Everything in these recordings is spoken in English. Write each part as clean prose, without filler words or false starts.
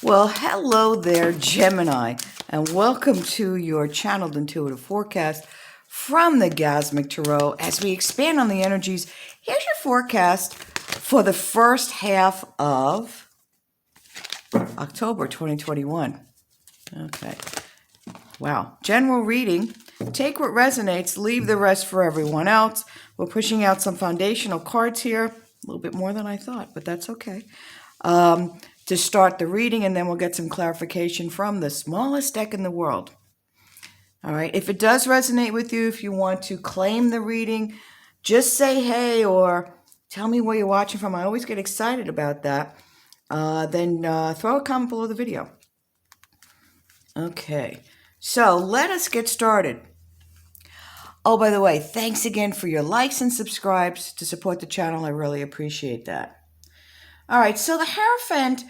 Well, hello there, Gemini, and welcome to your channeled intuitive forecast from the Gemini Tarot. As we expand on the energies, here's your forecast for the first half of October 2021. Okay. Wow. General reading. Take what resonates, leave the rest for everyone else. We're pushing out some foundational cards here. A little bit more than I thought, but that's okay. To start the reading, and then we'll get some clarification from the smallest deck in the world. All right. If it does resonate with you, if you want to claim the reading, just say hey or tell me where you're watching from. I always get excited about that. Then throw a comment below the video. Okay. So let us get started. Oh, by the way, thanks again for your likes and subscribes to support the channel. I really appreciate that. All right, so the Hierophant,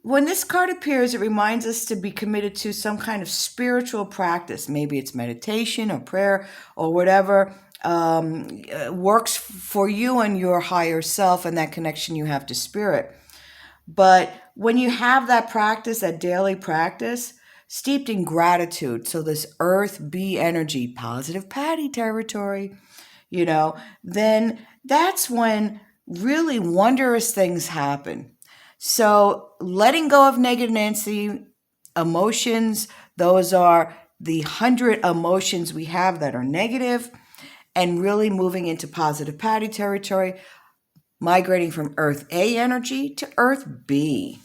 when this card appears, it reminds us to be committed to some kind of spiritual practice. Maybe it's meditation or prayer or whatever works for you and your higher self and that connection you have to spirit. But when you have that practice, that daily practice, steeped in gratitude, so this earth B energy, positive Patty territory, then that's when really wondrous things happen. So letting go of negative Nancy emotions, those are the 100 emotions we have that are negative, and really moving into positive Patty territory, migrating from Earth A energy to Earth B.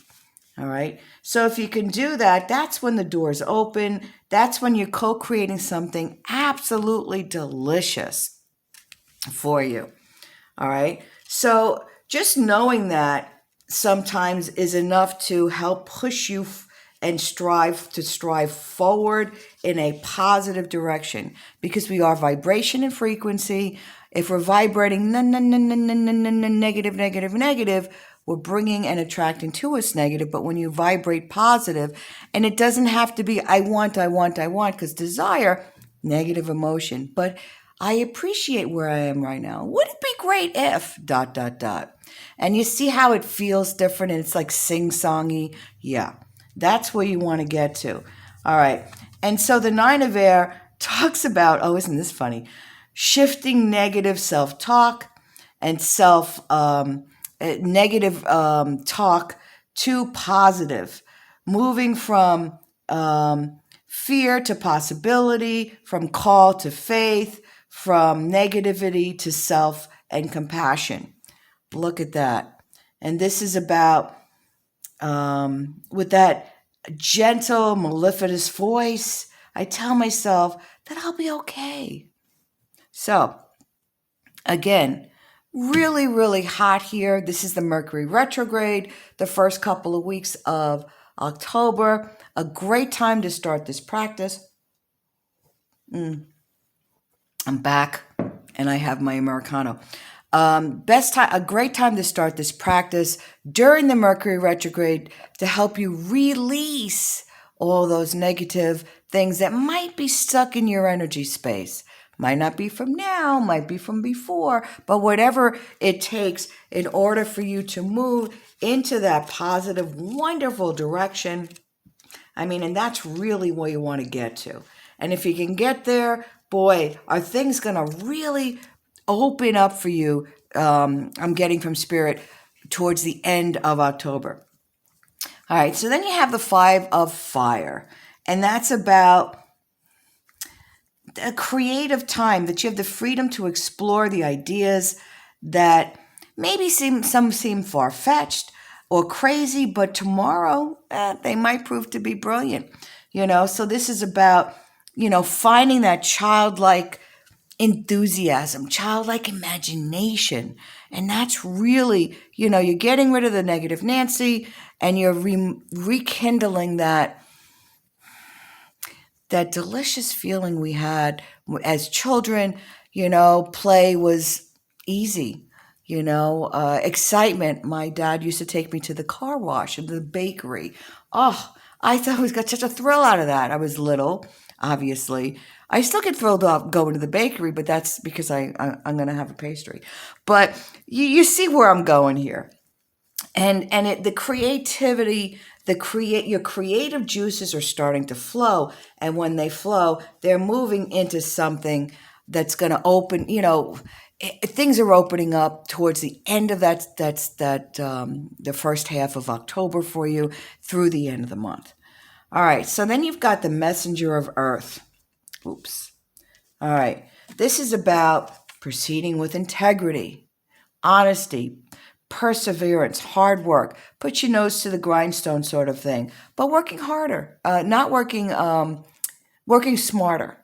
All right. So if you can do that, that's when the doors open. That's when you're co-creating something absolutely delicious for you. All right. So just knowing that sometimes is enough to help push you and strive forward in a positive direction, because we are vibration and frequency. If we're vibrating negative, we're bringing and attracting to us negative. But when you vibrate positive, and it doesn't have to be I want, because desire, negative emotion. But I appreciate where I am right now. Would it be great if ... And you see how it feels different, and it's like sing-songy. Yeah, that's where you want to get to. All right. And so the Nine of Air talks about, oh, isn't this funny? Shifting negative self-talk and negative talk to positive, moving from fear to possibility, from call to faith, from negativity to self and compassion. Look at that. And this is about, with that gentle, mellifluous voice, I tell myself that I'll be okay. So, again, really, really hot here. This is the Mercury retrograde, the first couple of weeks of October. A great time to start this practice. I'm back, and I have my Americano. A great time to start this practice during the Mercury retrograde to help you release all those negative things that might be stuck in your energy space. Might not be from now, might be from before, but whatever it takes in order for you to move into that positive, wonderful direction. And that's really where you want to get to. And if you can get there, boy, are things going to really open up for you. I'm getting from Spirit towards the end of October. All right, so then you have the Five of Fire, and that's about a creative time that you have the freedom to explore the ideas that maybe seem far-fetched or crazy, but tomorrow they might prove to be brilliant. So this is about, finding that childlike enthusiasm, childlike imagination. And that's really, you're getting rid of the negative Nancy, and you're rekindling that delicious feeling we had as children. Play was easy, excitement. My dad used to take me to the car wash and the bakery. Oh, I thought we got such a thrill out of that. I was little, obviously. I still get thrilled off going to the bakery, but that's because I'm going to have a pastry. But you see where I'm going here. And the creativity your creative juices are starting to flow. And when they flow, they're moving into something that's going to open, things are opening up towards the end of the first half of October for you through the end of the month. All right. So then you've got the Messenger of Earth. Oops. All right. This is about proceeding with integrity, honesty, perseverance, hard work, put your nose to the grindstone sort of thing, but working harder, not working smarter.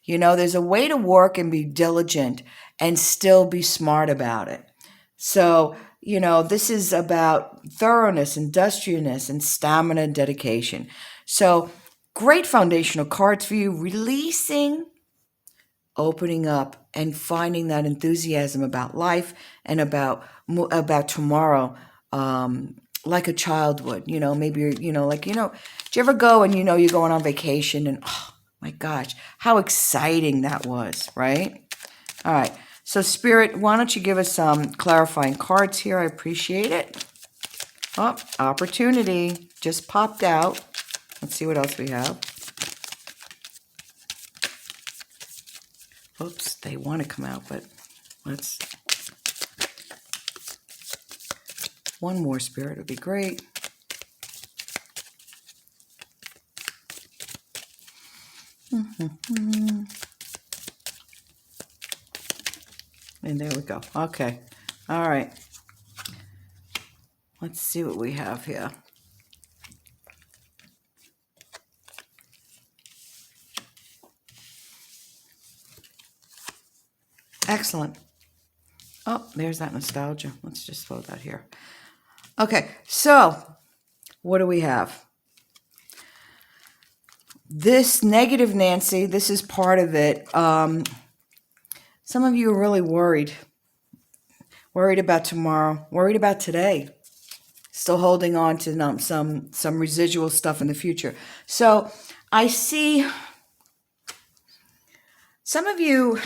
There's a way to work and be diligent and still be smart about it. So, this is about thoroughness, industriousness, and stamina and dedication. So, great foundational cards for you, releasing, opening up, and finding that enthusiasm about life and about tomorrow, like a child would. Maybe do you ever go and you're going on vacation and oh my gosh, how exciting that was, right? All right. So Spirit, why don't you give us some clarifying cards here? I appreciate it. Oh, opportunity just popped out. Let's see what else we have. Oops, they want to come out, but let's... One more, Spirit, would be great. And there we go. Okay. All right. Let's see what we have here. Excellent. Oh, there's that nostalgia. Let's just throw that here. Okay, so what do we have? This negative Nancy, this is part of it. Some of you are really worried. Worried about tomorrow. Worried about today. Still holding on to some residual stuff in the future. So I see some of you...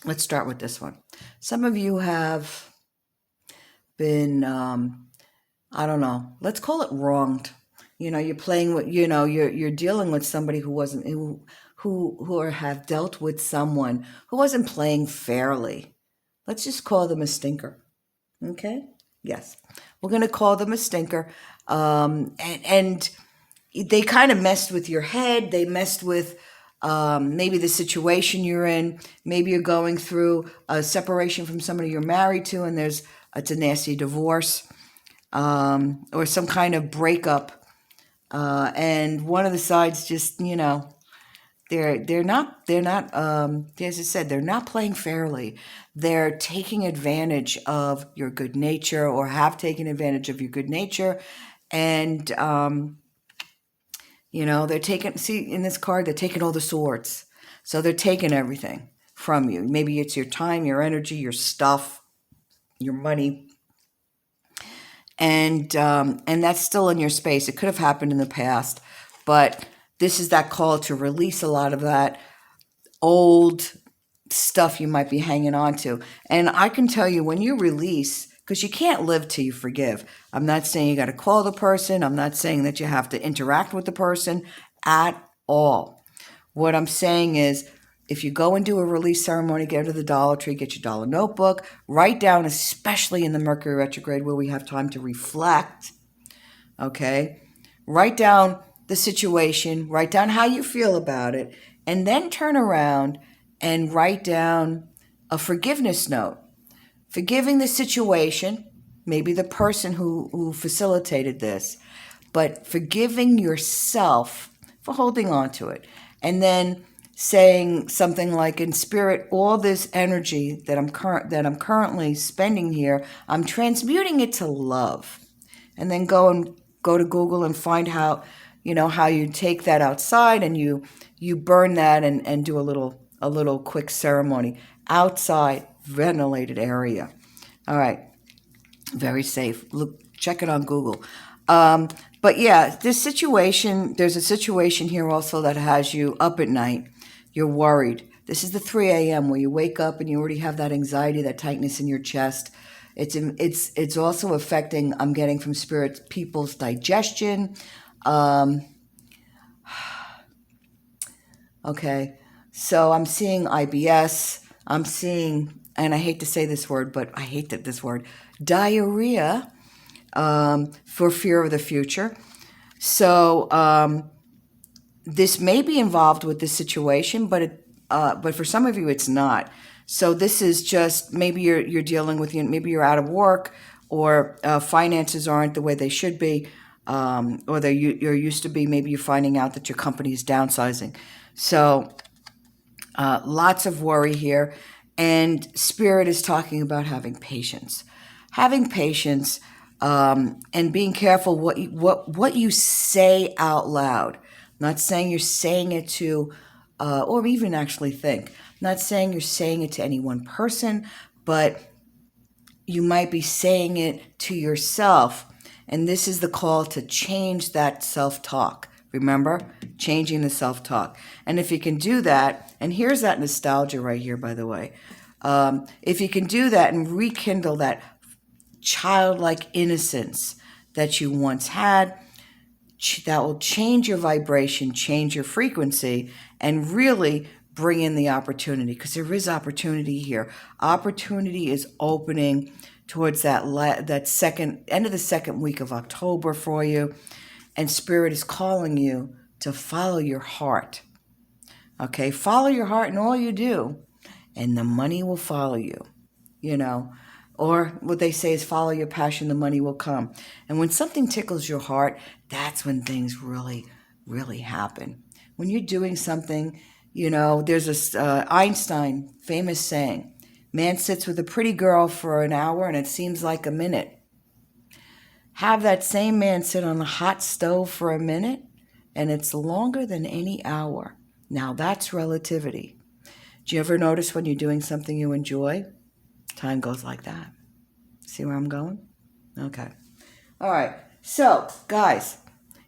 Let's start with this one. Some of you have been, I don't know, let's call it wronged. You're playing with, you're dealing with somebody who have dealt with someone who wasn't playing fairly. Let's just call them a stinker. Okay? Yes. We're going to call them a stinker. And they kind of messed with your head. They messed with maybe the situation you're in. Maybe you're going through a separation from somebody you're married to, and it's a nasty divorce, or some kind of breakup. And one of the sides just, they're not, as I said, they're not playing fairly. They're taking advantage of your good nature, or have taken advantage of your good nature. And, they're taking, see in this card, they're taking all the swords. So they're taking everything from you. Maybe it's your time, your energy, your stuff, your money. And that's still in your space. It could have happened in the past, but this is that call to release a lot of that old stuff you might be hanging on to. And I can tell you, when you release, because you can't live till you forgive. I'm not saying you got to call the person. I'm not saying that you have to interact with the person at all. What I'm saying is, if you go and do a release ceremony, go to the Dollar Tree, get your dollar notebook, write down, especially in the Mercury retrograde where we have time to reflect, okay? Write down the situation, write down how you feel about it, and then turn around and write down a forgiveness note. Forgiving the situation, maybe the person who facilitated this, but forgiving yourself for holding on to it. And then saying something like, in spirit, all this energy that I'm currently spending here, I'm transmuting it to love. And then go to Google and find how you take that outside, and you burn that and do a little quick ceremony outside, ventilated area. All right. Very safe. Look, check it on Google. But yeah, there's a situation here also that has you up at night. You're worried. This is the 3 a.m. where you wake up and you already have that anxiety, that tightness in your chest. It's also affecting, I'm getting from Spirit, people's digestion. Okay, so I'm seeing IBS. I'm seeing, and I hate to say this word, but I hate this word, diarrhea, for fear of the future. So this may be involved with this situation, but for some of you, it's not. So this is just, maybe you're dealing with, maybe you're out of work, or finances aren't the way they should be, or you're used to be. Maybe you're finding out that your company is downsizing. So lots of worry here. And Spirit is talking about having patience. Having patience, and being careful what you say out loud. Not saying you're saying it to, or even actually think. Not saying you're saying it to any one person, but you might be saying it to yourself. And this is the call to change that self-talk. Remember, changing the self-talk. And if you can do that, and here's that nostalgia right here, by the way. If you can do that and rekindle that childlike innocence that you once had, that will change your vibration, change your frequency, and really bring in the opportunity, because there is opportunity here. Opportunity is opening towards that end of the second week of October for you, and Spirit is calling you to follow your heart. Okay, follow your heart in all you do, and the money will follow you. Or what they say is follow your passion, the money will come. And when something tickles your heart, that's when things really, really happen. When you're doing something, there's this Einstein famous saying, man sits with a pretty girl for an hour and it seems like a minute. Have that same man sit on a hot stove for a minute and it's longer than any hour. Now that's relativity. Do you ever notice when you're doing something you enjoy, time goes like that? See where I'm going? Okay. All right. So, guys,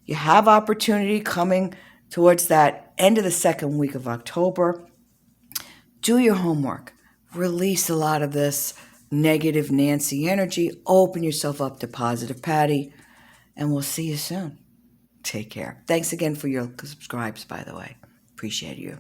you have opportunity coming towards that end of the second week of October. Do your homework. Release a lot of this negative Nancy energy. Open yourself up to positive Patty. And we'll see you soon. Take care. Thanks again for your subscribes, by the way. Appreciate you.